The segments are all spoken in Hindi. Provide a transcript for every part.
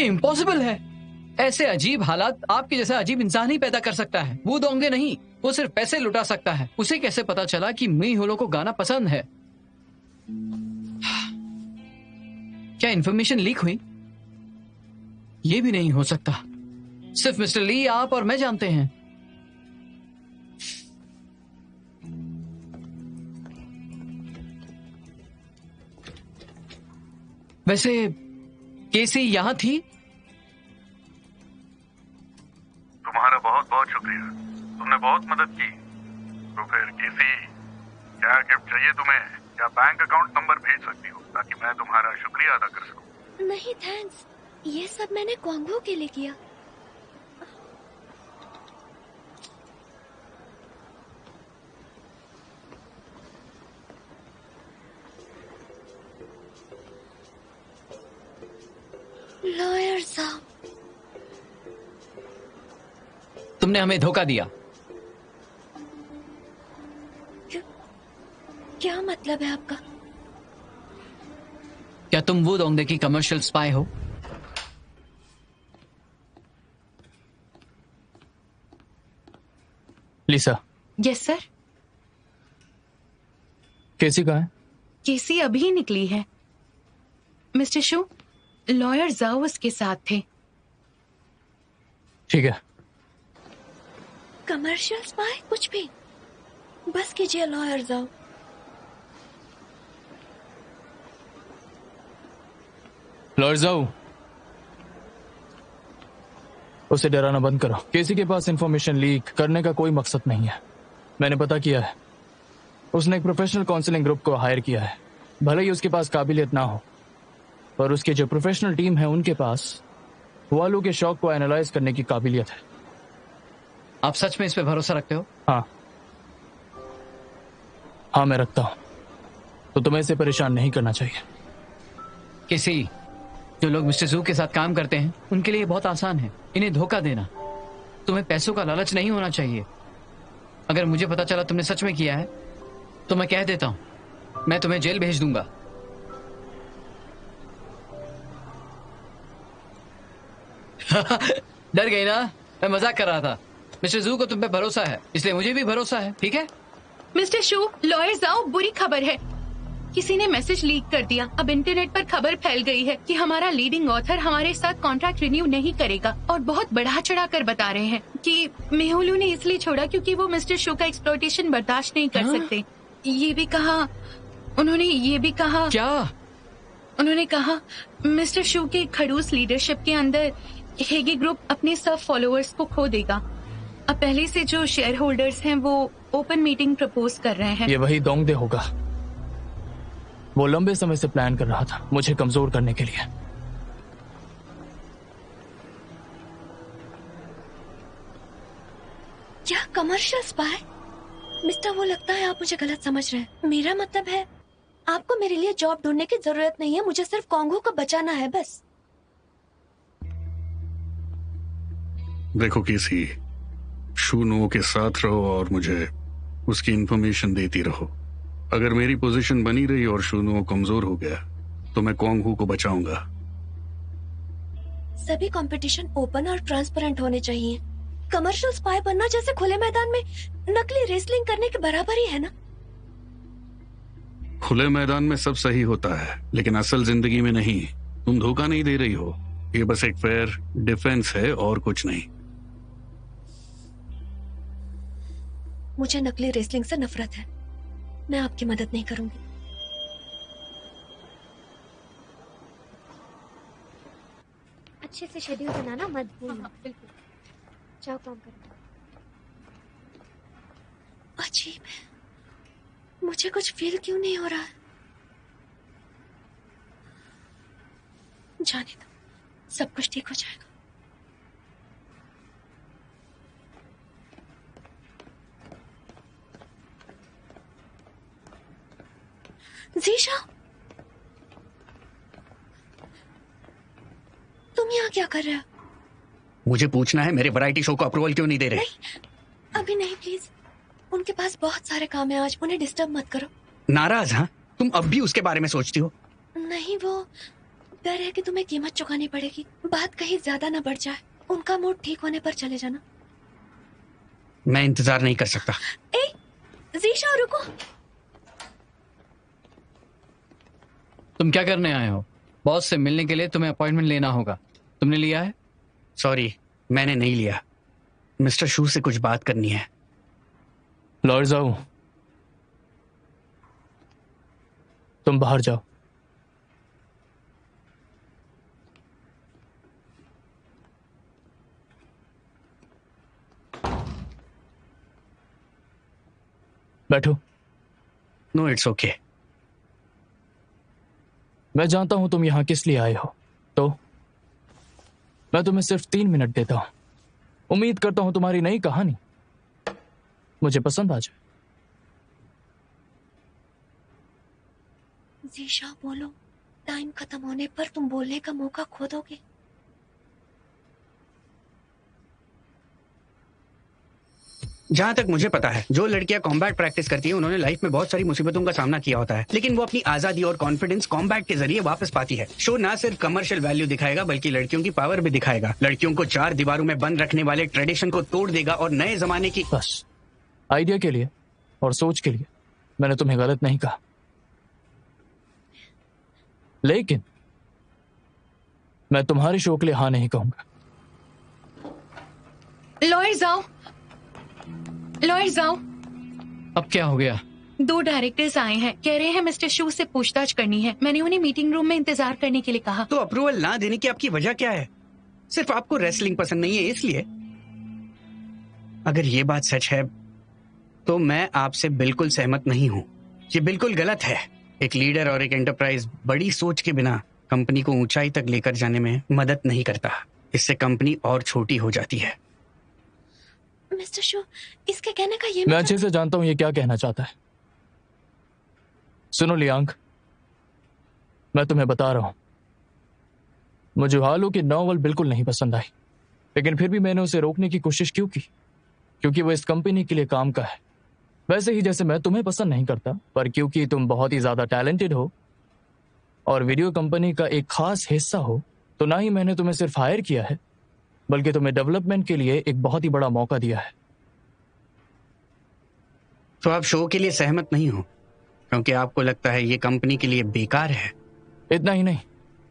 ये इम्पॉसिबल है। ऐसे अजीब हालात आपके जैसा अजीब इंसान ही पैदा कर सकता है, वो दोंगे नहीं। वो सिर्फ पैसे लुटा सकता है। उसे कैसे पता चला कि मी होलो को गाना पसंद है? क्या इन्फॉर्मेशन लीक हुई? ये भी नहीं हो सकता। सिर्फ मिस्टर ली, आप और मैं जानते हैं। वैसे केसी यहां थी? तुम्हारा बहुत बहुत शुक्रिया, तुमने बहुत मदद की। तो फिर केसी, क्या गिफ्ट चाहिए तुम्हें? क्या बैंक अकाउंट नंबर भेज सकती हो ताकि मैं तुम्हारा शुक्रिया अदा कर सकूं? नहीं थैंक्स, ये सब मैंने क्वांगो के लिए किया। लॉयर साहब, तुमने हमें धोखा दिया। क्या मतलब है आपका? क्या तुम वो दोंगे की कमर्शियल स्पाई हो? लिसा। Yes sir. केसी कहाँ है? केसी अभी निकली है। मिस्टर शू, लॉयर जाओ उसके साथ थे। ठीक है। कमर्शियल स्पाई कुछ भी, बस कीजिए लॉयर जाओ। लॉयर जाओ, उसे डराना बंद करो। केसी के पास इंफॉर्मेशन लीक करने का कोई मकसद नहीं है। मैंने पता किया है, उसने एक प्रोफेशनल काउंसलिंग ग्रुप को हायर किया है। भले ही उसके पास काबिलियत ना हो, पर उसके जो प्रोफेशनल टीम है उनके पास वालों के शौक को एनालाइज करने की काबिलियत है। आप सच में इस पे भरोसा रखते हो? हाँ मैं रखता हूं। तो तुम्हें इसे परेशान नहीं करना चाहिए। किसी जो लोग मिस्टर जू के साथ काम करते हैं उनके लिए बहुत आसान है इन्हें धोखा देना। तुम्हें पैसों का लालच नहीं होना चाहिए। अगर मुझे पता चला तुमने सच में किया है तो मैं कह देता हूं, मैं तुम्हें जेल भेज दूंगा। डर गई ना? मैं मजाक कर रहा था। मिस्टर जू को तुम पे भरोसा है, इसलिए मुझे भी भरोसा है। ठीक है मिस्टर शू, लॉयर जाओ, बुरी खबर है। किसी ने मैसेज लीक कर दिया। अब इंटरनेट पर खबर फैल गई है कि हमारा लीडिंग ऑथर हमारे साथ कॉन्ट्रैक्ट रिन्यू नहीं करेगा, और बहुत बढ़ा चढ़ा कर बता रहे हैं कि मेहुलू ने इसलिए छोड़ा क्योंकि वो मिस्टर शू का एक्सप्लॉयटेशन बर्दाश्त नहीं कर सकते। ये भी कहा उन्होंने, ये भी कहा। क्या? उन्होंने कहा मिस्टर शू के खड़ूस लीडरशिप के अंदर हेगी ग्रुप अपने सब फॉलोअर्स को खो देगा। अब पहले से जो शेयर होल्डर्स हैं वो ओपन मीटिंग प्रपोज कर रहे हैं। ये वही दोंगदे होगा। वो लंबे समय से प्लान कर रहा था मुझे कमजोर करने के लिए। क्या कमर्शियल स्पाई? मिस्टर, वो लगता है आप मुझे गलत समझ रहे हैं। मेरा मतलब है आपको मेरे लिए जॉब ढूंढने की जरूरत नहीं है, मुझे सिर्फ कॉन्गो को बचाना है बस। देखो किसी, शूनो के साथ रहो और मुझे उसकी इंफॉर्मेशन देती रहो। अगर मेरी पोजीशन बनी रही और शूनो कमजोर हो गया तो मैं कॉन्गो को बचाऊंगा। सभी कंपटीशन ओपन और ट्रांसपेरेंट होने चाहिए। कमर्शियल स्पाई बनना जैसे खुले मैदान में नकली रेसलिंग करने के बराबर ही है ना? खुले मैदान में सब सही होता है, लेकिन असल जिंदगी में नहीं। तुम धोखा नहीं दे रही हो, ये बस एक फेयर डिफेंस है और कुछ नहीं। मुझे नकली रेसलिंग से नफरत है। मैं आपकी मदद नहीं करूंगी। अच्छे से शेड्यूल बनाना मत भूलना। बिल्कुल। जाओ काम करो। अजीब है, मुझे कुछ फील क्यों नहीं हो रहा है? जाने दो, सब कुछ ठीक हो जाएगा। जीशा, तुम यहाँ क्या कर रहे हो? मुझे पूछना है मेरे वैरायटी शो को अप्रूवल क्यों नहीं दे रहे? नहीं, अभी नहीं प्लीज। उनके पास बहुत सारे काम है आज, उन्हें डिस्टर्ब मत करो। नाराज? हाँ, तुम अब भी उसके बारे में सोचती हो? नहीं, वो डर है कि तुम्हें कीमत चुकानी पड़ेगी। बात कहीं ज्यादा ना बढ़ जाए। उनका मूड ठीक होने पर चले जाना। मैं इंतजार नहीं कर सकता। ए, जीशा रुको। तुम क्या करने आए हो? बॉस से मिलने के लिए तुम्हें अपॉइंटमेंट लेना होगा। तुमने लिया है? सॉरी, मैंने नहीं लिया। मिस्टर शू से कुछ बात करनी है। लॉयर जाओ, तुम बाहर जाओ। बैठो। No, it's okay. मैं जानता हूं तुम यहां किस लिए आए हो, तो मैं तुम्हें सिर्फ 3 मिनट देता हूं। उम्मीद करता हूं तुम्हारी नई कहानी मुझे पसंद आ जाए। जीशा बोलो, टाइम खत्म होने पर तुम बोलने का मौका खो दोगे। जहां तक मुझे पता है, जो लड़कियां कॉम्बैट प्रैक्टिस करती हैं उन्होंने लाइफ में बहुत सारी मुसीबतों का सामना किया होता है, लेकिन वो अपनी आजादी और कॉन्फिडेंस कॉम्बैट के जरिए वापस पाती है। शो ना सिर्फ कमर्शियल वैल्यू दिखाएगा बल्कि लड़कियों की पावर भी दिखाएगा। लड़कियों को 4 दीवारों में बंद रखने वाले ट्रेडिशन को तोड़ देगा और नए जमाने की। बस आइडिया के लिए और सोच के लिए मैंने तुम्हें गलत नहीं कहा, लेकिन मैं तुम्हारे शो के लिए हाँ नहीं कहूंगा। लॉयर जाओ, लॉयर जाओ। अब क्या हो गया? 2 डायरेक्टर्स आए हैं, कह रहे हैं मिस्टर शू से पूछताछ करनी है। मैंने उन्हें मीटिंग रूम में इंतजार करने के लिए कहा। तो अप्रूवल ना देने की आपकी वजह क्या है? सिर्फ आपको रेसलिंग पसंद नहीं है इसलिए? अगर ये बात सच है तो मैं आपसे बिल्कुल सहमत नहीं हूं। ये बिल्कुल गलत है। एक लीडर और एक एंटरप्राइज बड़ी सोच के बिना कंपनी को ऊंचाई तक लेकर जाने में मदद नहीं करता। इससे कंपनी और छोटी हो जाती है। मिस्टर शू, इसके कहने का ये मैं अच्छे से जानता हूं ये क्या कहना चाहता है। सुनो लियांग, मैं तुम्हें बता रहा हूं, मुझे हालू की नॉवल बिल्कुल नहीं पसंद आई, लेकिन फिर भी मैंने उसे रोकने की कोशिश क्यों की? क्योंकि वो इस कंपनी के लिए काम का है। वैसे ही जैसे मैं तुम्हें पसंद नहीं करता, पर क्योंकि तुम बहुत ही ज्यादा टैलेंटेड हो और वीडियो कंपनी का एक खास हिस्सा हो, तो ना ही मैंने तुम्हें सिर्फ हायर किया है बल्कि तुम्हें डेवलपमेंट के लिए एक बहुत ही बड़ा मौका दिया है। तो आप शो के लिए सहमत नहीं हो क्योंकि आपको लगता है ये कंपनी के लिए बेकार है? इतना ही नहीं,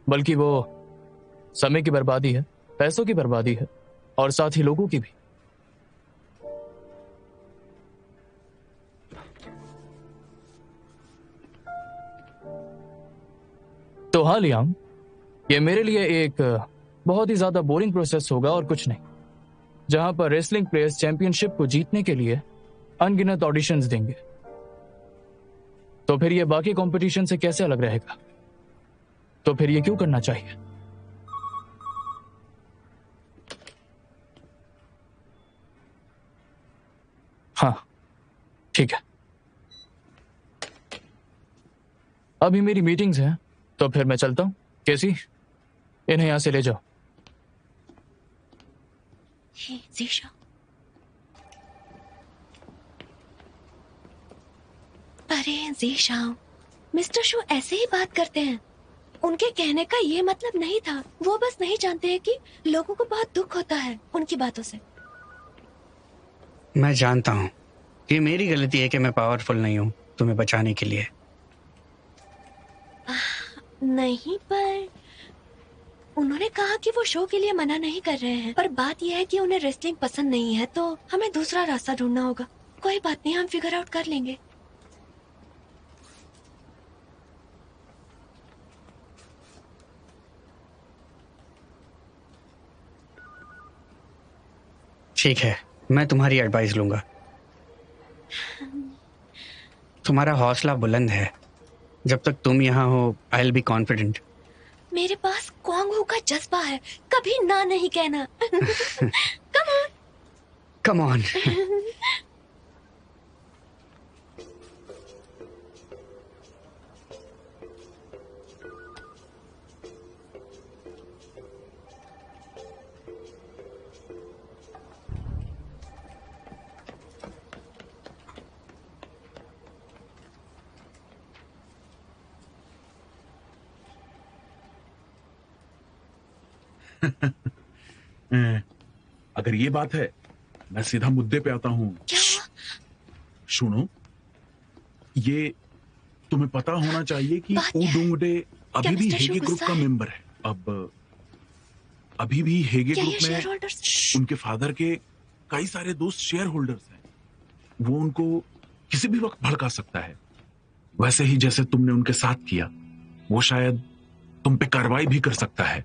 बल्कि वो समय की बर्बादी है, पैसों की बर्बादी है और साथ ही लोगों की भी। तो हाँ लियांग, ये मेरे लिए एक बहुत ही ज्यादा बोरिंग प्रोसेस होगा और कुछ नहीं, जहां पर रेसलिंग प्लेयर्स चैंपियनशिप को जीतने के लिए अनगिनत ऑडिशंस देंगे। तो फिर ये बाकी कंपटीशन से कैसे अलग रहेगा? तो फिर ये क्यों करना चाहिए? हाँ ठीक है, अभी मेरी मीटिंग्स हैं तो फिर मैं चलता हूं। कैसी, इन्हें यहां से ले जाओ। हे जीशा, अरे जीशा, मिस्टर शू ऐसे ही बात करते हैं। उनके कहने का ये मतलब नहीं था। वो बस नहीं जानते हैं कि लोगों को बहुत दुख होता है उनकी बातों से। मैं जानता हूं कि मेरी गलती है कि मैं पावरफुल नहीं हूं तुम्हें बचाने के लिए। नहीं, पर उन्होंने कहा कि वो शो के लिए मना नहीं कर रहे हैं, पर बात यह है कि उन्हें रेसलिंग पसंद नहीं है, तो हमें दूसरा रास्ता ढूंढना होगा। कोई बात नहीं, हम फिगर आउट कर लेंगे। ठीक है, मैं तुम्हारी एडवाइस लूंगा। तुम्हारा हौसला बुलंद है। जब तक तुम यहाँ हो आई विल बी कॉन्फिडेंट। मेरे पास क्वांग का जज्बा है, कभी ना नहीं कहना। Come on. अगर ये बात है, मैं सीधा मुद्दे पे आता हूँ। क्या हुआ? सुनो, ये तुम्हें पता होना चाहिए कि बात क्या है? ओडोंगडे अभी क्या भी मिस्टर शू हेगे ग्रुप गुस्सा का है? मेंबर है। अब अभी भी हेगे क्या ये ग्रुप शेयर में होल्डर्स? उनके फादर के कई सारे दोस्त शेयर होल्डर्स हैं। वो उनको किसी भी वक्त भड़का सकता है, वैसे ही जैसे तुमने उनके साथ किया। वो शायद तुम पे कार्रवाई भी कर सकता है।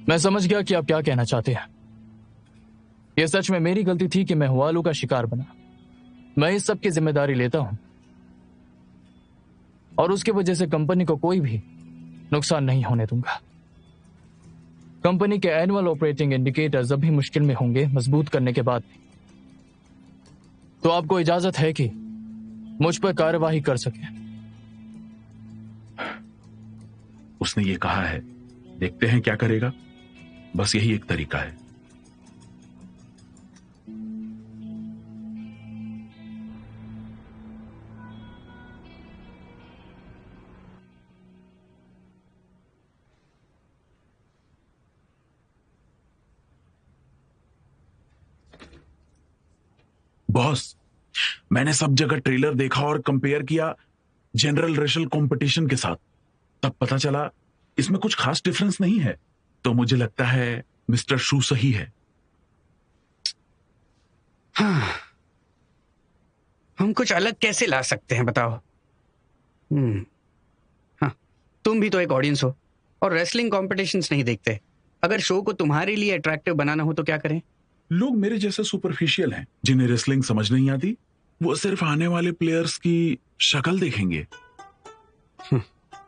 मैं समझ गया कि आप क्या कहना चाहते हैं। यह सच में मेरी गलती थी कि मैं हुआलू का शिकार बना। मैं इस सब की जिम्मेदारी लेता हूं और उसकी वजह से कंपनी को कोई भी नुकसान नहीं होने दूंगा। कंपनी के एनुअल ऑपरेटिंग इंडिकेटर्स अभी मुश्किल में होंगे मजबूत करने के बाद भी। तो आपको इजाजत है कि मुझ पर कार्यवाही कर सके। उसने ये कहा है, देखते हैं क्या करेगा। बस यही एक तरीका है। बॉस, मैंने सब जगह ट्रेलर देखा और कंपेयर किया जनरल रेशल कंपटीशन के साथ। तब पता चला इसमें कुछ खास डिफरेंस नहीं है। तो मुझे लगता है मिस्टर शू सही है। हाँ, हम कुछ अलग कैसे ला सकते हैं बताओ? हाँ, तुम भी तो एक ऑडियंस हो और रेसलिंग कॉम्पिटिशन्स नहीं देखते। अगर शो को तुम्हारे लिए अट्रैक्टिव बनाना हो तो क्या करें? लोग मेरे जैसे सुपरफिशियल हैं, जिन्हें रेसलिंग समझ नहीं आती। वो सिर्फ आने वाले प्लेयर्स की शक्ल देखेंगे,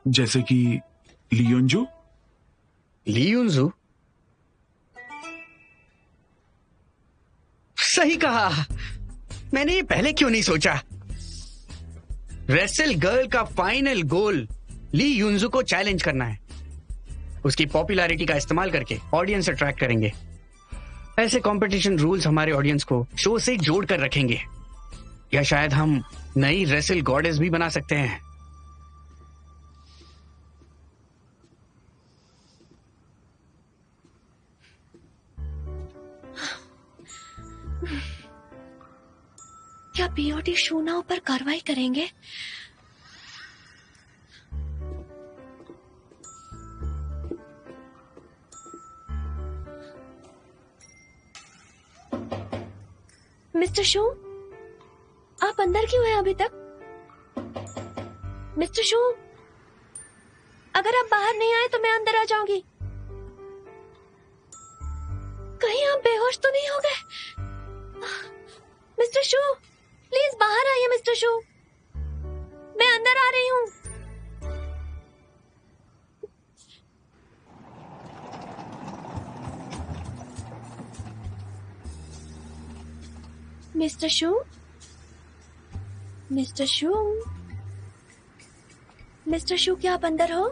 जैसे कि लियोंजू। लियुनजू? सही कहा। मैंने ये पहले क्यों नहीं सोचा? रेसल गर्ल का फाइनल गोल ली युनजू को चैलेंज करना है। उसकी पॉपुलैरिटी का इस्तेमाल करके ऑडियंस अट्रैक्ट करेंगे। ऐसे कंपटीशन रूल्स हमारे ऑडियंस को शो से जोड़ कर रखेंगे। या शायद हम नई रेसल गॉडेस भी बना सकते हैं। क्या पीओटी शूनाओं पर कार्रवाई करेंगे? मिस्टर शू, आप अंदर क्यों हैं अभी तक? मिस्टर शू, अगर आप बाहर नहीं आए तो मैं अंदर आ जाऊंगी। कहीं आप बेहोश तो नहीं हो गए? मिस्टर शू, प्लीज बाहर आइए। मिस्टर शू, मैं अंदर आ रही हूँ। मिस्टर शू, मिस्टर शू, मिस्टर शू, क्या आप अंदर हो?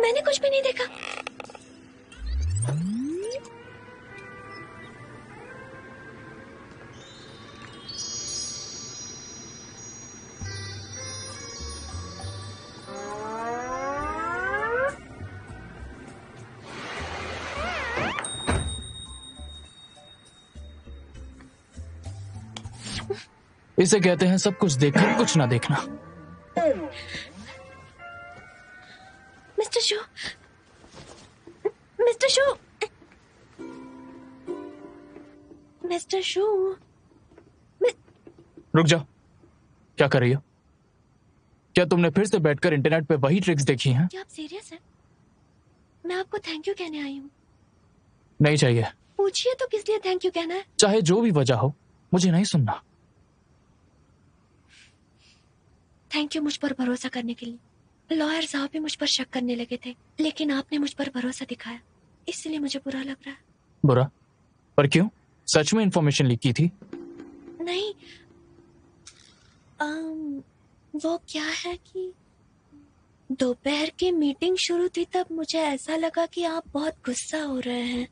मैंने कुछ भी नहीं देखा। इसे कहते हैं सब कुछ देखकर कुछ ना देखना। मिस्टर शू, मिस्टर शू, मिस्टर शू, रुक जाओ, क्या कर रही हो? क्या तुमने फिर से बैठकर इंटरनेट पे वही ट्रिक्स देखी हैं? क्या आप सीरियस हैं? मैं आपको थैंक यू कहने आई हूँ। नहीं चाहिए। पूछिए तो किस लिए थैंक यू कहना है? चाहे जो भी वजह हो, मुझे नहीं सुनना। थैंक यू मुझ पर भरोसा करने के लिए। लॉयर साहब भी मुझ पर शक करने लगे थे, लेकिन आपने मुझ पर भरोसा दिखाया, इसलिए मुझे बुरा लग रहा है। बुरा? पर क्यों? सच में इंफॉर्मेशन लीक की थी? नहीं, वो क्या है कि दोपहर की मीटिंग शुरू थी तब मुझे ऐसा लगा कि आप बहुत गुस्सा हो रहे हैं।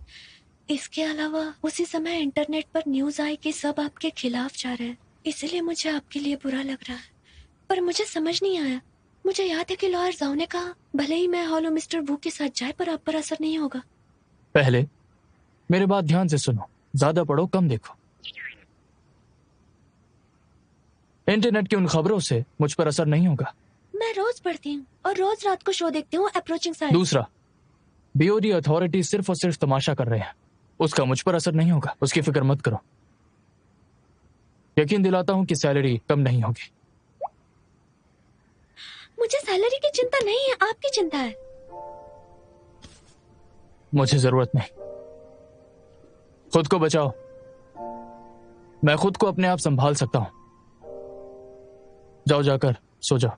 इसके अलावा उसी समय इंटरनेट पर न्यूज आई कि सब आपके खिलाफ जा रहे हैं, इसलिए मुझे आपके लिए बुरा लग रहा है। पर मुझे समझ नहीं आया। मुझे याद है कि लॉयर जाओ ने कहा भले ही मैं हॉलो मिस्टर वू के साथ जाए पर आप पर असर नहीं होगा। पहले मेरे बात ध्यान से सुनो, ज्यादा पढ़ो कम देखो। इंटरनेट की उन खबरों से मुझ पर असर नहीं होगा। मैं रोज पढ़ती हूँ और रोज रात को शो देखती हूँ अप्रोचिंग साइड। दूसरा, बीओडी अथॉरिटी सिर्फ और सिर्फ तमाशा कर रहे हैं, उसका मुझ पर असर नहीं होगा, उसकी फिक्र मत करो। यकीन दिलाता हूं कि सैलरी कम नहीं होगी। मुझे सैलरी की चिंता नहीं है, आपकी चिंता है। मुझे जरूरत नहीं। खुद को बचाओ, मैं खुद को अपने आप संभाल सकता हूं। जाओ, जाकर सो जाओ।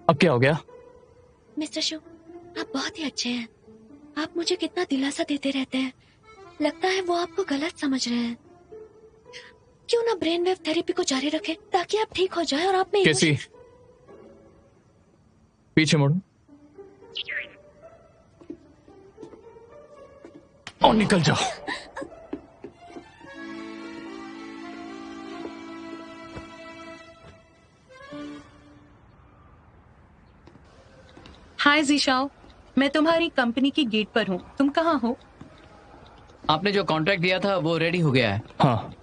अब क्या हो गया? मिस्टर शू, आप बहुत ही अच्छे हैं। आप मुझे कितना दिलासा देते रहते हैं। लगता है वो आपको गलत समझ रहे हैं। क्यों ना ब्रेन वेव थेरेपी को जारी रखें ताकि आप ठीक हो जाए और आप में कैसी? पीछे मुड़ो और निकल जाओ। हाय जीशाओ, मैं तुम्हारी कंपनी की गेट पर हूँ। तुम कहाँ हो? आपने जो कॉन्ट्रैक्ट दिया था वो रेडी हो गया है। हाँ,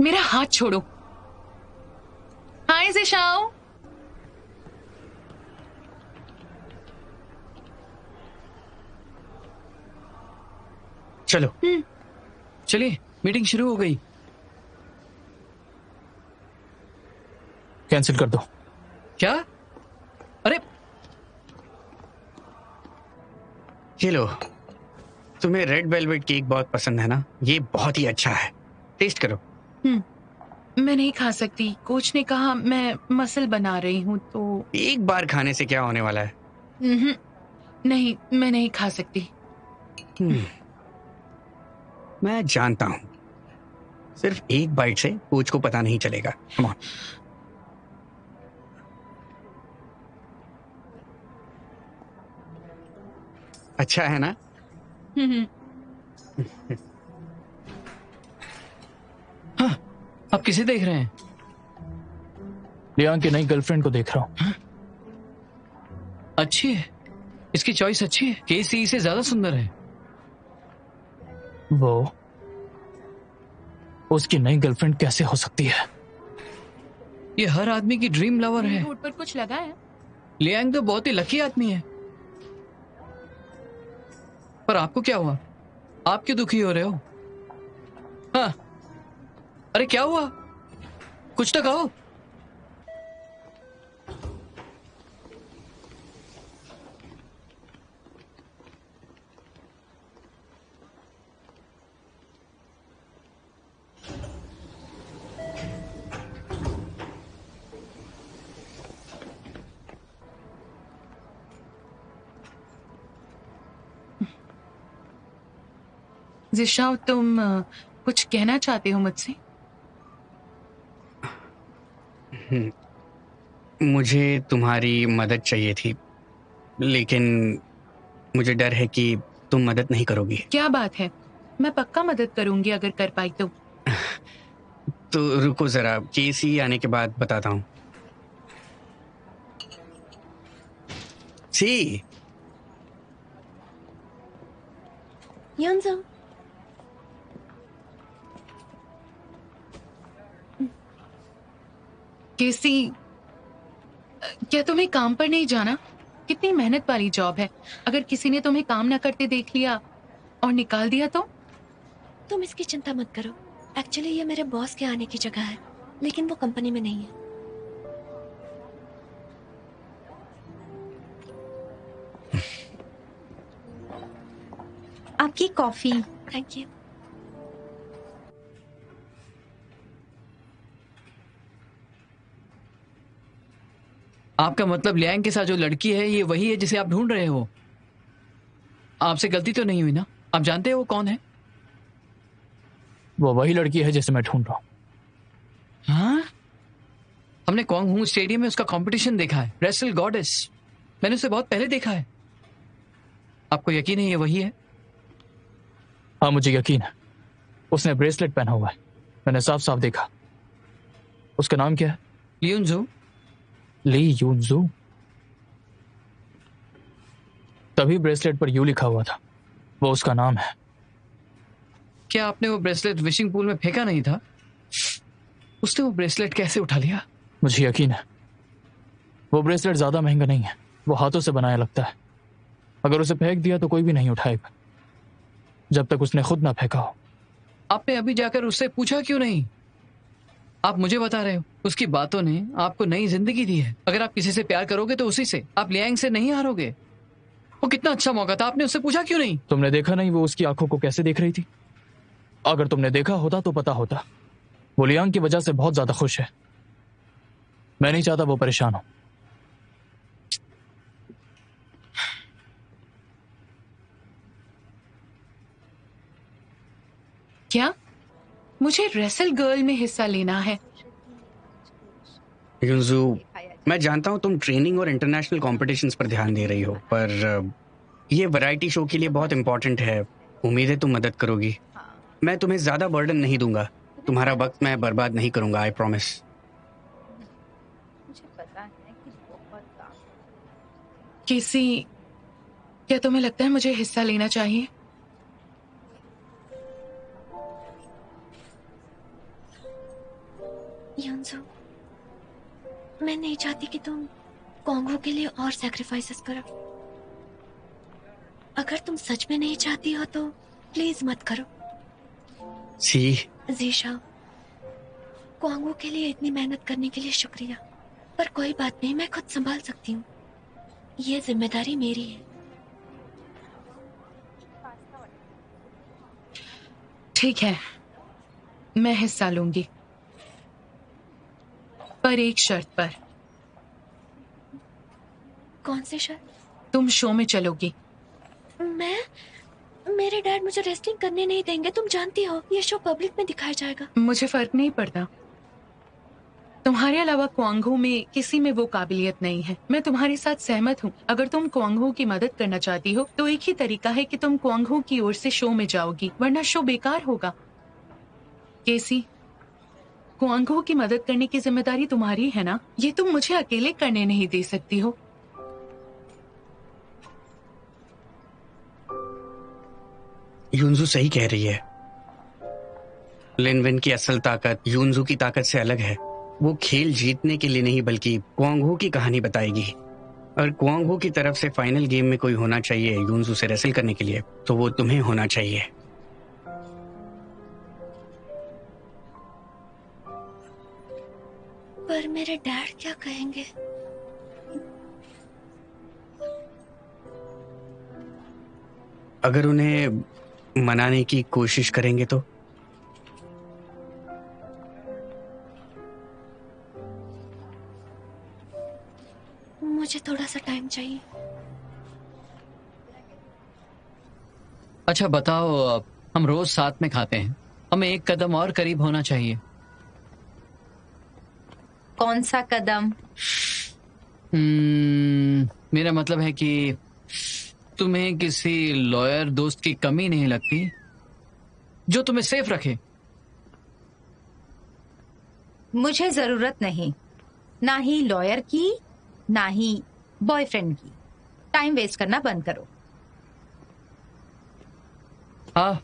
मेरा हाथ छोड़ो। हाय जीशाओ। चलो। चलिए, मीटिंग शुरू हो गई। कैंसिल कर दो। क्या? अरे ये लो, तुम्हें रेड वेलवेट केक बहुत पसंद है ना? ये बहुत ही अच्छा है, टेस्ट करो। मैं नहीं खा सकती। कोच ने कहा मैं मसल बना रही हूँ तो। एक बार खाने से क्या होने वाला है? नहीं, मैं नहीं खा सकती। मैं जानता हूँ, सिर्फ एक बाइट से कोच को पता नहीं चलेगा। Come on. अच्छा है ना? हाँ, आप किसे देख रहे हैं? लियांग की नई गर्लफ्रेंड को देख रहा हूं। अच्छी है, इसकी चॉइस अच्छी है। केसी से ज्यादा सुंदर है। वो उसकी नई गर्लफ्रेंड कैसे हो सकती है? ये हर आदमी की ड्रीम लवर है। होठ पर कुछ लगा है? लियांग तो बहुत ही लकी आदमी है। पर आपको क्या हुआ? आप क्यों दुखी हो रहे हो? हाँ, अरे क्या हुआ? कुछ तो कहो। जिशाओ, तुम कुछ कहना चाहते हो मुझसे? मुझे तुम्हारी मदद चाहिए थी, लेकिन मुझे डर है कि तुम मदद नहीं करोगी। क्या बात है, मैं पक्का मदद करूंगी अगर कर पाई तो। तो रुको जरा, केसी आने के बाद बताता हूँ। सी योंजो, केसी, क्या तुम्हें काम पर नहीं जाना? कितनी मेहनत वाली जॉब है। अगर किसी ने तुम्हें काम न करते देख लिया और निकाल दिया तो? तुम इसकी चिंता मत करो। एक्चुअली ये मेरे बॉस के आने की जगह है, लेकिन वो कंपनी में नहीं है। आपकी कॉफी। Thank you. आपका मतलब लियांग के साथ जो लड़की है ये वही है जिसे आप ढूंढ रहे हो? आपसे गलती तो नहीं हुई ना? आप जानते हो वो कौन है? वो वही लड़की है जिसे मैं ढूंढ रहा हूँ। हाँ, हमने क्वांग हू स्टेडियम में उसका कंपटीशन देखा है, रेसल गॉडेस। मैंने उसे बहुत पहले देखा है। आपको यकीन है ये वही है? हाँ, मुझे यकीन है। उसने ब्रेसलेट पहना हुआ है, मैंने साफ साफ देखा। उसका नाम क्या है? लियुनजू। ली यूनजू। तभी ब्रेसलेट पर यू लिखा हुआ था, वो उसका नाम है। क्या आपने वो ब्रेसलेट विशिंग पूल में फेंका नहीं था? उसने वो ब्रेसलेट कैसे उठा लिया? मुझे यकीन है वो ब्रेसलेट ज्यादा महंगा नहीं है, वो हाथों से बनाया लगता है। अगर उसे फेंक दिया तो कोई भी नहीं उठाएगा जब तक उसने खुद ना फेंका हो। आपने अभी जाकर उससे पूछा क्यों नहीं? आप मुझे बता रहे हो उसकी बातों ने आपको नई जिंदगी दी है। अगर आप किसी से प्यार करोगे तो उसी से। आप लियांग से नहीं हारोगे। वो कितना अच्छा मौका था, आपने उससे पूछा क्यों नहीं? तुमने देखा नहीं वो उसकी आंखों को कैसे देख रही थी? अगर तुमने देखा होता तो पता होता। वो लियांग की वजह से बहुत ज्यादा खुश है। मैं नहीं चाहता वो परेशान हो। क्या मुझे रेसल गर्ल में हिस्सा लेना है? युनजू, मैं जानता हूँ तुम ट्रेनिंग और इंटरनेशनल कॉम्पिटिशन्स पर ध्यान दे रही हो, पर ये वैरायटी शो के लिए बहुत इंपॉर्टेंट है। उम्मीद है तुम मदद करोगी। मैं तुम्हें ज्यादा बर्डन नहीं दूंगा। तुम्हारा वक्त मैं बर्बाद नहीं करूंगा, आई प्रॉमिस। केसी, क्या तुम्हें लगता है मुझे हिस्सा लेना चाहिए? युनजू, मैं नहीं चाहती कि तुम क्वांग के लिए और सैक्रिफाइसेस करो। अगर तुम सच में नहीं चाहती हो तो प्लीज मत करो। जीशा, क्वांग के लिए इतनी मेहनत करने के लिए शुक्रिया, पर कोई बात नहीं, मैं खुद संभाल सकती हूँ। ये जिम्मेदारी मेरी है। ठीक है, मैं हिस्सा लूंगी, पर एक शर्त पर। कौन सी शर्त? तुम शो में चलोगी। मेरे डैड मुझे रेसलिंग करने नहीं देंगे। तुम जानती हो ये शो पब्लिक में दिखाया जाएगा। मुझे फर्क नहीं पड़ता। तुम्हारे अलावा क्वांग में किसी में वो काबिलियत नहीं है। मैं तुम्हारे साथ सहमत हूँ। अगर तुम क्वांग की मदद करना चाहती हो तो एक ही तरीका है कि तुम क्वांग की ओर से शो में जाओगी, वरना शो बेकार होगा। केसी, क्वांग की मदद करने की जिम्मेदारी तुम्हारी है ना? ये तुम मुझे अकेले करने नहीं दे सकती हो। युनजू सही कह रही है। लिनविन की असल ताकत युनजू की ताकत से अलग है। वो खेल जीतने के लिए नहीं बल्कि क्वांग की कहानी बताएगी। और क्वांग की तरफ से फाइनल गेम में कोई होना चाहिए युनजू से रेसल करने के लिए, तो वो तुम्हें होना चाहिए। पर मेरे डैड क्या कहेंगे? अगर उन्हें मनाने की कोशिश करेंगे तो? मुझे थोड़ा सा टाइम चाहिए। अच्छा बताओ, हम रोज साथ में खाते हैं, हमें एक कदम और करीब होना चाहिए। कौन सा कदम? मेरा मतलब है कि तुम्हें किसी लॉयर दोस्त की कमी नहीं लगती जो तुम्हें सेफ रखे? मुझे जरूरत नहीं, ना ही लॉयर की ना ही बॉयफ्रेंड की। टाइम वेस्ट करना बंद करो। हाँ,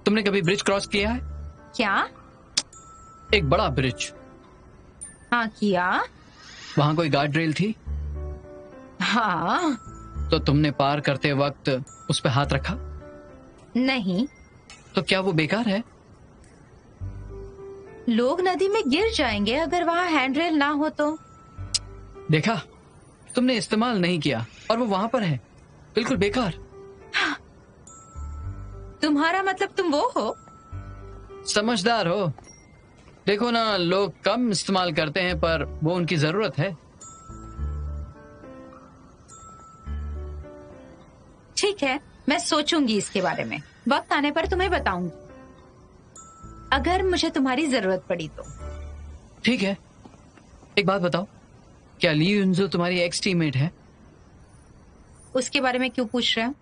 तुमने कभी ब्रिज क्रॉस किया है? क्या? एक बड़ा ब्रिज। हाँ किया। वहां कोई गार्ड रेल थी? हाँ। तो तुमने पार करते वक्त उस पे हाथ रखा? नहीं। तो क्या वो बेकार है? लोग नदी में गिर जाएंगे अगर वहाँ हैंडरेल ना हो तो। देखा, तुमने इस्तेमाल नहीं किया और वो वहां पर है, बिल्कुल बेकार। तुम्हारा मतलब तुम वो हो? समझदार हो। देखो ना, लोग कम इस्तेमाल करते हैं पर वो उनकी जरूरत है। ठीक है, मैं सोचूंगी इसके बारे में। वक्त आने पर तुम्हें बताऊंगी अगर मुझे तुम्हारी जरूरत पड़ी तो। ठीक है, एक बात बताओ, क्या ली युनजो तुम्हारी एक्स टीममेट है? उसके बारे में क्यों पूछ रहे हो?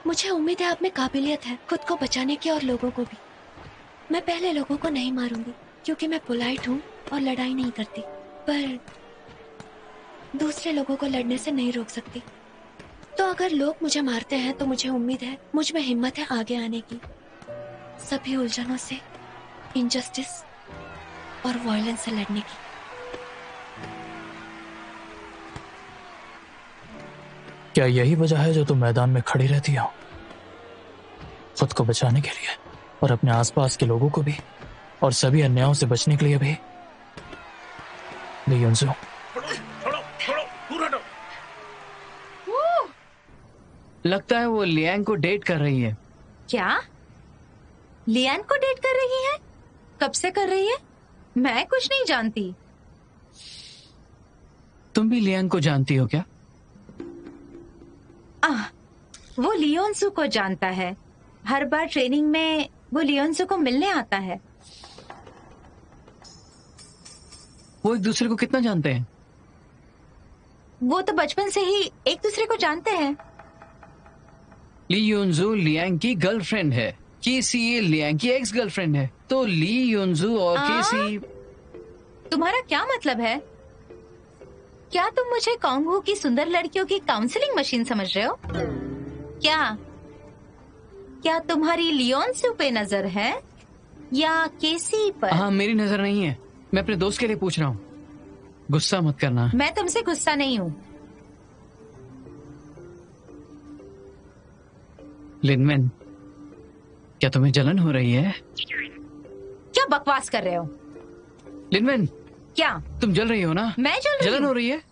मुझे उम्मीद है आप में काबिलियत है खुद को बचाने की और लोगों को भी। मैं पहले लोगों को नहीं मारूंगी क्योंकि मैं पोलाइट हूँ और लड़ाई नहीं करती, पर दूसरे लोगों को लड़ने से नहीं रोक सकती। तो अगर लोग मुझे मारते हैं तो मुझे उम्मीद है मुझ में हिम्मत है आगे आने की, सभी उलझनों से, इनजस्टिस और वायलेंस से लड़ने की। क्या यही वजह है जो तुम मैदान में खड़ी रहती हो? खुद को बचाने के लिए और अपने आसपास के लोगों को भी और सभी अन्यायों से बचने के लिए भी। ली युनजो, लगता है वो लियांग को डेट कर रही है। क्या? लियान को डेट कर रही है? कब से कर रही है? मैं कुछ नहीं जानती। तुम भी लियांग को जानती हो क्या? वो लियोनसू को जानता है। हर बार ट्रेनिंग में वो लियोनसू को मिलने आता है। वो एक दूसरे को कितना जानते हैं? वो तो बचपन से ही एक दूसरे को जानते हैं। ली युनजू लियांग की गर्लफ्रेंड है, केसी लियांग की एक्स गर्लफ्रेंड है। तो ली युनजू और केसी। तुम्हारा क्या मतलब है? क्या तुम मुझे कांगो की सुंदर लड़कियों की काउंसलिंग मशीन समझ रहे हो? क्या तुम्हारी लियोनसू पे नजर है या केसी पर? हाँ, मेरी नजर नहीं है। मैं अपने दोस्त के लिए पूछ रहा हूँ, गुस्सा मत करना। मैं तुमसे गुस्सा नहीं हूँ। लिनमेन, क्या तुम्हें जलन हो रही है? क्या बकवास कर रहे हो? लिनमेन, क्या तुम जल रही हो ना? मैं जलन हो रही है?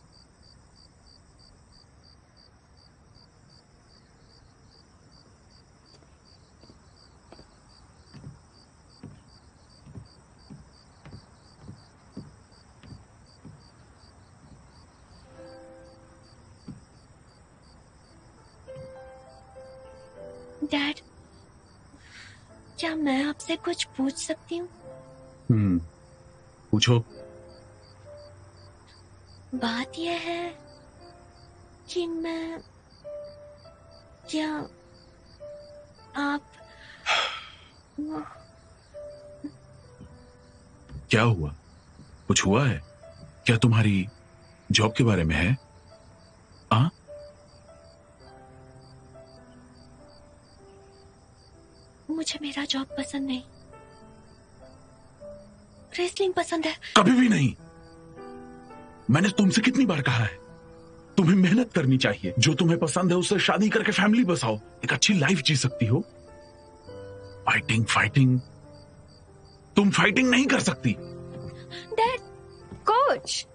डैड, क्या मैं आपसे कुछ पूछ सकती हूँ? पूछो। बात यह है कि क्या आप क्या हुआ? कुछ हुआ है क्या? तुम्हारी जॉब के बारे में है? हाँ, मुझे मेरा जॉब पसंद नहीं, रेसलिंग पसंद है। कभी भी नहीं। मैंने तुमसे कितनी बार कहा है, तुम्हें मेहनत करनी चाहिए। जो तुम्हें पसंद है उससे शादी करके फैमिली बसाओ, एक अच्छी लाइफ जी सकती हो। फाइटिंग तुम फाइटिंग नहीं कर सकती। डैड, कोच,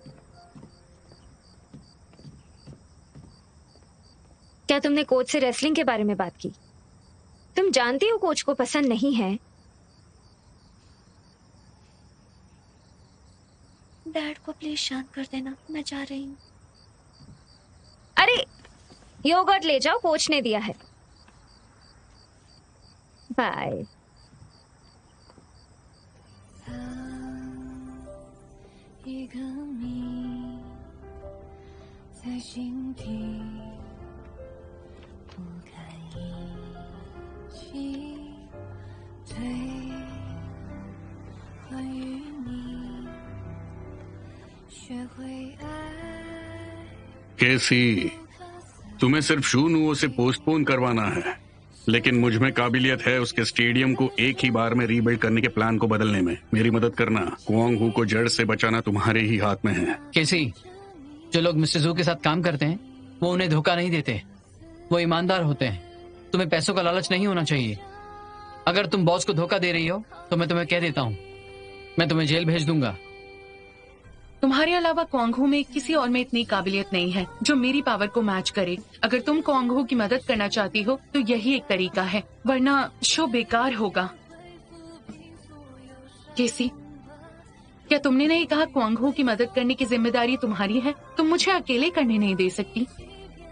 क्या तुमने कोच से रेसलिंग के बारे में बात की? तुम जानती हो कोच को पसंद नहीं है। डैड को प्लीज शांत कर देना, मैं जा रही हूँ। अरे, योगर्ट ले जाओ, कोच ने दिया है। बाय। केसी, तुम्हें सिर्फ शूनुओं से पोस्टपोन करवाना है। लेकिन मुझ में काबिलियत है उसके स्टेडियम को एक ही बार में रीबिल्ड करने के प्लान को बदलने में। मेरी मदद करना। क्वांग हू को जड़ से बचाना तुम्हारे ही हाथ में है। केसी, जो लोग मिस्टर जू के साथ काम करते हैं वो उन्हें धोखा नहीं देते, वो ईमानदार होते हैं। तुम्हें पैसों का लालच नहीं होना चाहिए। अगर तुम बॉस को धोखा दे रही हो तो मैं तुम्हें कह देता हूँ, मैं तुम्हें जेल भेज दूंगा। तुम्हारे अलावा क्वांग हू में किसी और में इतनी काबिलियत नहीं है जो मेरी पावर को मैच करे। अगर तुम क्वांग हू की मदद करना चाहती हो तो यही एक तरीका है, वरना शो बेकार होगा। केसी, क्या तुमने नहीं कहा क्वांग हू की मदद करने की जिम्मेदारी तुम्हारी है? तुम मुझे अकेले करने नहीं दे सकती।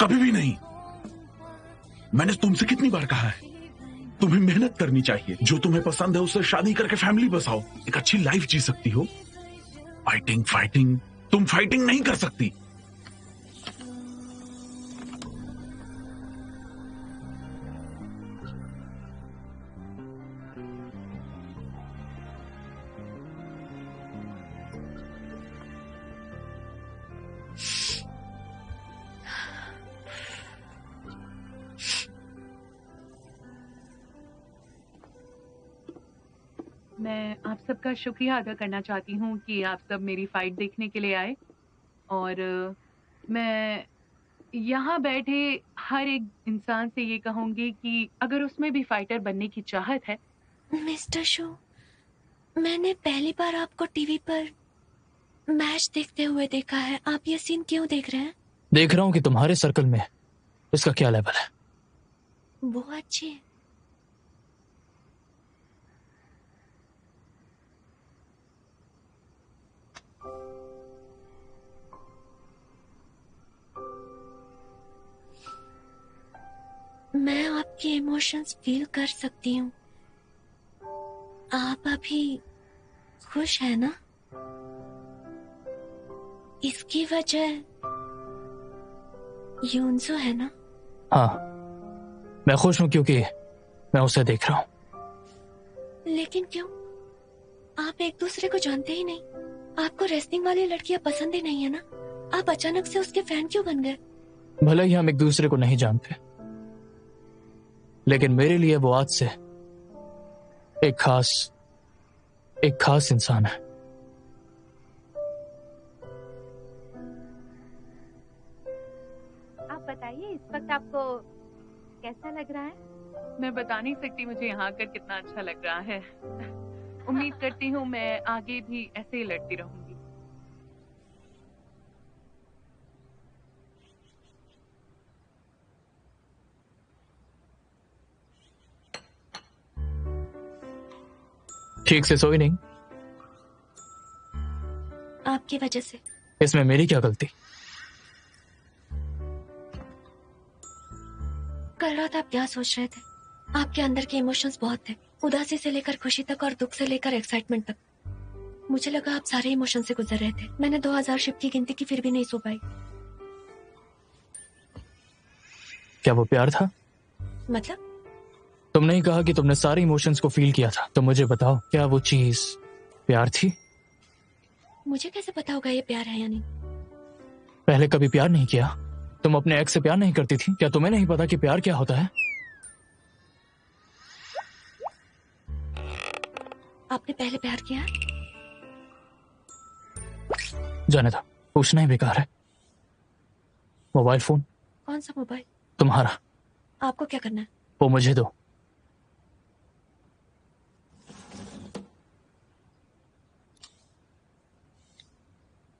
कभी भी नहीं। मैंने तुमसे कितनी बार कहा है, तुम्हें मेहनत करनी चाहिए। जो तुम्हें पसंद है उससे शादी करके फैमिली बसाओ, एक अच्छी लाइफ जी सकती हो। फाइटिंग तुम फाइटिंग नहीं कर सकती। मैं आप सबका शुक्रिया अदा करना चाहती हूँ कि आप सब मेरी फाइट देखने के लिए आए, और मैं यहाँ बैठे हर एक इंसान से ये कहूँगी कि अगर उसमें भी फाइटर बनने की चाहत है। मिस्टर शो, मैंने पहली बार आपको टीवी पर मैच देखते हुए देखा है। आप ये सीन क्यों देख रहे हैं? देख रहा हूँ कि तुम्हारे सर्कल में इसका क्या लेवल है। वो अच्छी है। मैं आपके इमोशंस फील कर सकती हूँ। आप अभी खुश है ना? इसकी वजह यूनसो है ना? हाँ, मैं खुश हूँ क्योंकि मैं उसे देख रहा हूँ। लेकिन क्यों? आप एक दूसरे को जानते ही नहीं। आपको रेसलिंग वाली लड़कियां पसंद ही नहीं है ना? आप अचानक से उसके फैन क्यों बन गए? भले ही हम एक दूसरे को नहीं जानते, लेकिन मेरे लिए वो आज से एक खास इंसान है। आप बताइए, इस वक्त आपको कैसा लग रहा है? मैं बता नहीं सकती मुझे यहाँ आकर कितना अच्छा लग रहा है। उम्मीद करती हूँ मैं आगे भी ऐसे ही लड़ती रहूंगी। ठीक से सोई नहीं? आपकी वजह से। इसमें मेरी क्या गलती? कल रात आप क्या सोच रहे थे? आपके अंदर के इमोशंस बहुत थे, उदासी से लेकर खुशी तक और दुख से लेकर एक्साइटमेंट तक। मुझे लगा आप सारे इमोशन से गुजर रहे थे। मैंने 2000 शिप की गिनती की, फिर भी नहीं सो पाई। क्या वो प्यार था? मतलब? तुमने ही कहा कि तुमने सारे इमोशंस को फील किया था, तो मुझे बताओ, क्या वो चीज प्यार थी? मुझे कैसे पता होगा ये प्यार है या नहीं? पहले कभी प्यार नहीं किया? तुम अपने एक्स से प्यार नहीं करती थी? क्या तुम्हें नहीं पता कि प्यार क्या होता है? आपने पहले प्यार किया? जाने दो, पूछना ही बेकार है। Mobile phone? कौन सा मोबाइल? तुम्हारा। आपको क्या करना है? वो मुझे दो।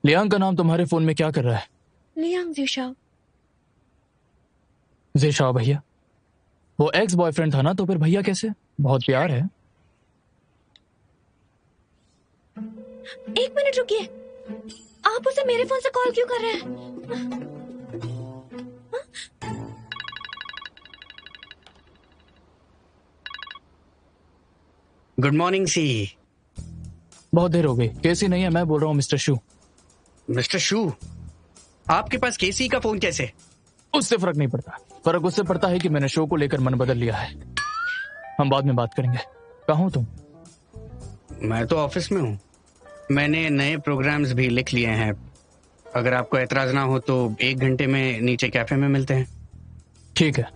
लियांग का नाम तुम्हारे फोन में क्या कर रहा है? लियांग ज़िशाओ। ज़िशाओ भैया? वो एक्स बॉयफ्रेंड था ना, तो फिर भैया कैसे? बहुत प्यार है। एक मिनट रुकिए, आप उसे मेरे फोन से कॉल क्यों कर रहे हैं? गुड मॉर्निंग सी। बहुत देर हो गई। केसी नहीं है, मैं बोल रहा हूँ मिस्टर शू। मिस्टर शू? आपके पास केसी का फोन कैसे? उससे फर्क नहीं पड़ता। फर्क उससे पड़ता है कि मैंने शो को लेकर मन बदल लिया है। हम बाद में बात करेंगे। कहाँ हो तुम? मैं तो ऑफिस में हूँ। मैंने नए प्रोग्राम्स भी लिख लिए हैं। अगर आपको एतराज ना हो तो 1 घंटे में नीचे कैफे में मिलते हैं। ठीक है।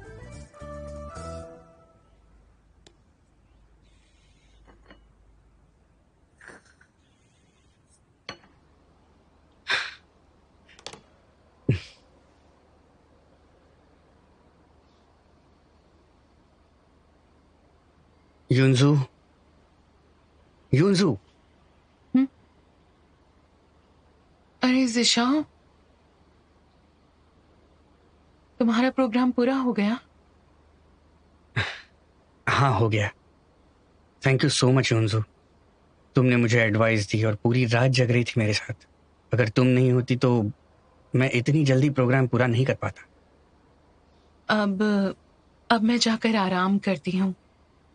युनजू, युनजू। अरे जिशाओ, तुम्हारा प्रोग्राम पूरा हो गया? हाँ, हो गया। Thank you so much Yunju. तुमने मुझे एडवाइस दी और पूरी रात जग रही थी मेरे साथ। अगर तुम नहीं होती तो मैं इतनी जल्दी प्रोग्राम पूरा नहीं कर पाता। अब मैं जाकर आराम करती हूँ।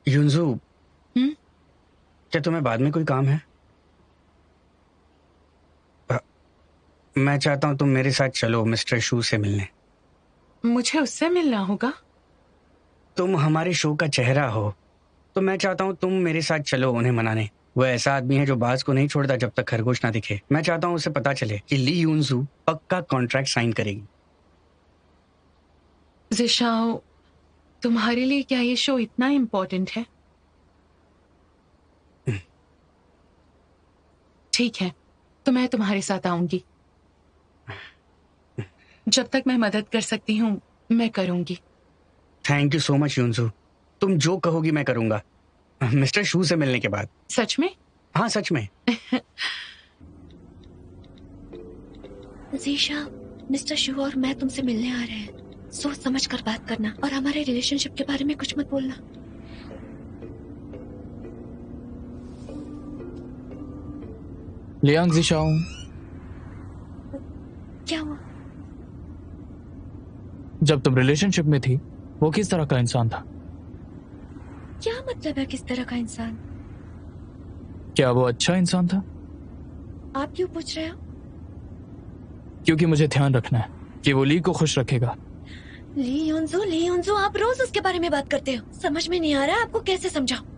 युनजू, क्या तुम्हें बाद में कोई काम है? मैं चाहता हूँ तुम मेरे साथ चलो मिस्टर शू से मिलने। मुझे उससे मिलना होगा? तुम हमारे शो का चेहरा हो, तो मैं चाहता हूँ तुम मेरे साथ चलो उन्हें मनाने। वो ऐसा आदमी है जो बाज को नहीं छोड़ता जब तक खरगोश ना दिखे। मैं चाहता हूँ उसे पता चले कि ली युनजू पक्का कॉन्ट्रैक्ट साइन करेगी। जिशाओ, तुम्हारे लिए क्या ये शो इतना इम्पोर्टेंट है? ठीक है, तो मैं तुम्हारे साथ आऊंगी। जब तक मैं मदद कर सकती हूँ मैं करूंगी। Thank you so much Yunju. तुम जो कहोगी मैं करूंगा, मिस्टर शू से मिलने के बाद। सच में? हाँ, सच में। जीशा, मिस्टर शू और मैं तुमसे मिलने आ रहे हैं। सोच समझ कर बात करना और हमारे रिलेशनशिप के बारे में कुछ मत बोलना। लियांग जिशाओ, क्या हुआ? जब तुम रिलेशनशिप में थी वो किस तरह का इंसान था? क्या मतलब है किस तरह का इंसान? क्या वो अच्छा इंसान था? आप क्यों पूछ रहे हो? क्योंकि मुझे ध्यान रखना है कि वो ली को खुश रखेगा। ली युनजू, आप रोज उसके बारे में बात करते हो। समझ में नहीं आ रहा आपको कैसे समझाऊं।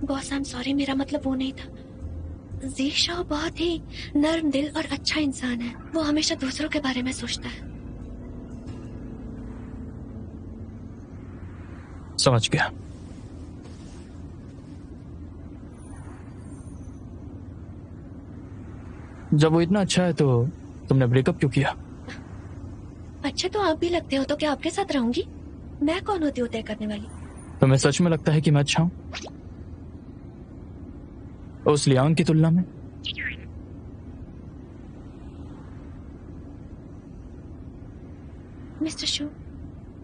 बॉस, आई एम सॉरी, मेरा मतलब वो नहीं था। जीशा बहुत ही नर्म दिल और अच्छा इंसान है। वो हमेशा दूसरों के बारे में सोचता है। समझ गया। जब वो इतना अच्छा है तो तुमने ब्रेकअप क्यों किया? अच्छा तो आप भी लगते हो, तो क्या आपके साथ रहूंगी? मैं कौन होती हूँ तय करने वाली? तुम्हें सच में लगता है कि मैं अच्छा हूं उस लियांग की तुलना में? मिस्टर शू,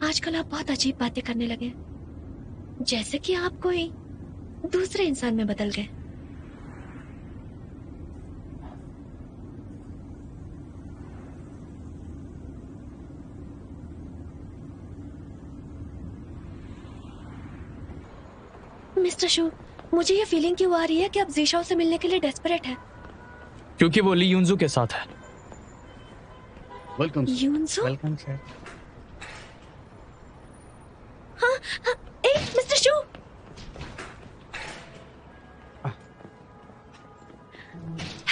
आजकल आप बहुत अजीब बातें करने लगे, जैसे कि आप कोई दूसरे इंसान में बदल गए। मिस्टर शू, मुझे ये फीलिंग क्यों आ रही है कि आप जीशाओ से मिलने के लिए डेस्परेट हैं? क्योंकि वो ली युनजू के साथ है। वेलकम। युनजू? Welcome sir. हाँ, हाँ, Mr Shu.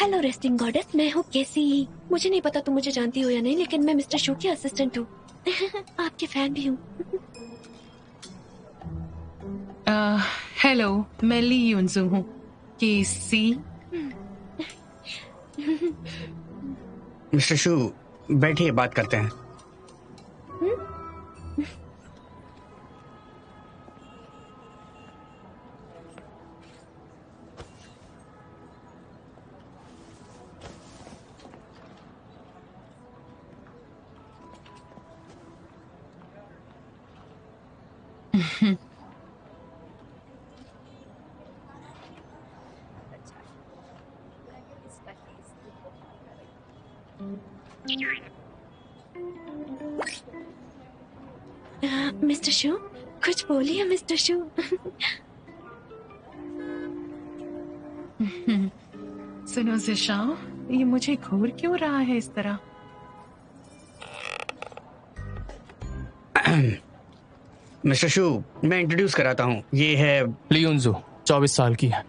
Hello resting goddess, मैं हूँ केसी। मुझे नहीं पता तुम मुझे जानती हो या नहीं, लेकिन मैं मिस्टर शू की असिस्टेंट हूँ। आपकी फैन भी हूँ। हेलो, मैं ली युनजू हूँ। केसी। मिस्टर शू, बैठिए, बात करते हैं। मिस्टर शू, कुछ बोलिए मिस्टर शू। सुनो जिशाओ, ये मुझे घूर क्यों रहा है इस तरह? मिस्टर शू, मैं इंट्रोड्यूस कराता हूँ। ये है ली युनजू, 24 साल की है,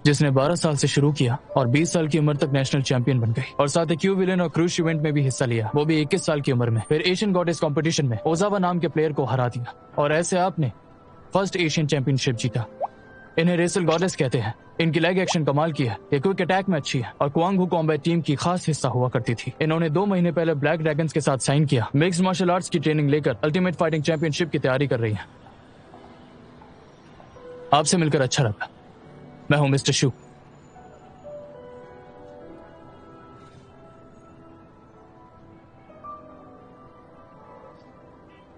जिसने 12 साल से शुरू किया और 20 साल की उम्र तक नेशनल चैंपियन बन गई और साथ ही क्यू विलेन और क्रूज इवेंट में भी हिस्सा लिया, वो भी 21 साल की उम्र में। फिर एशियन गॉडेस कंपटीशन में ओजावा नाम के प्लेयर को हरा दिया और ऐसे आपने फर्स्ट एशियन चैंपियनशिप जीता। इन्हें रेसल गॉडेस कहते हैं। इनकी लेग एक्शन कमाल की है, ये क्विक अटैक में अच्छी है और क्वांग हू कॉम्बैट टीम की खास हिस्सा हुआ करती थी। इन्होंने 2 महीने पहले ब्लैक ड्रैगन्स के साथ साइन किया। मिक्स्ड मार्शल आर्ट्स की ट्रेनिंग लेकर अल्टीमेट फाइटिंग चैंपियनशिप की तैयारी कर रही है। आपसे मिलकर अच्छा लगा। मैं हूं मिस्टर शू।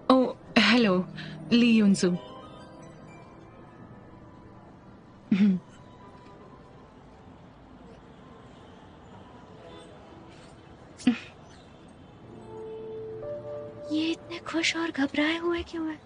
ओ हेलो ली युनसू। ये इतने खुश और घबराए हुए क्यों है?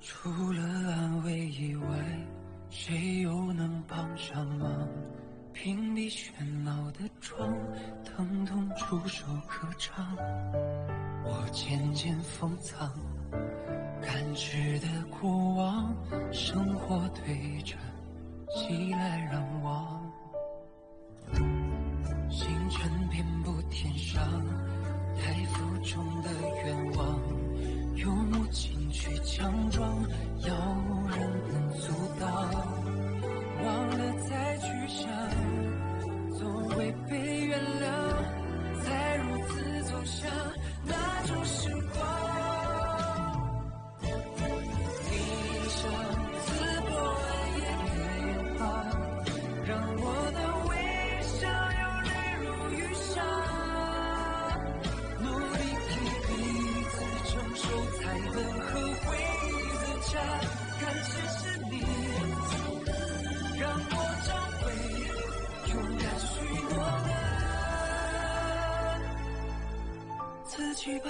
除了安慰以外，谁又能帮上忙？屏蔽喧闹的窗，疼痛触手可长。我渐渐封藏，感知的过往，生活对着袭来让望。星辰遍布天上，太浮中的愿望。用无情去强装，要无人能阻挡。忘了再去想，总会被原谅。才如此走向那种时光。你像刺破暗夜黑化，让我的微笑又泪如雨下。努力给彼此承受才能和回忆的家，感谢是你让我找回勇敢许诺的自己吧。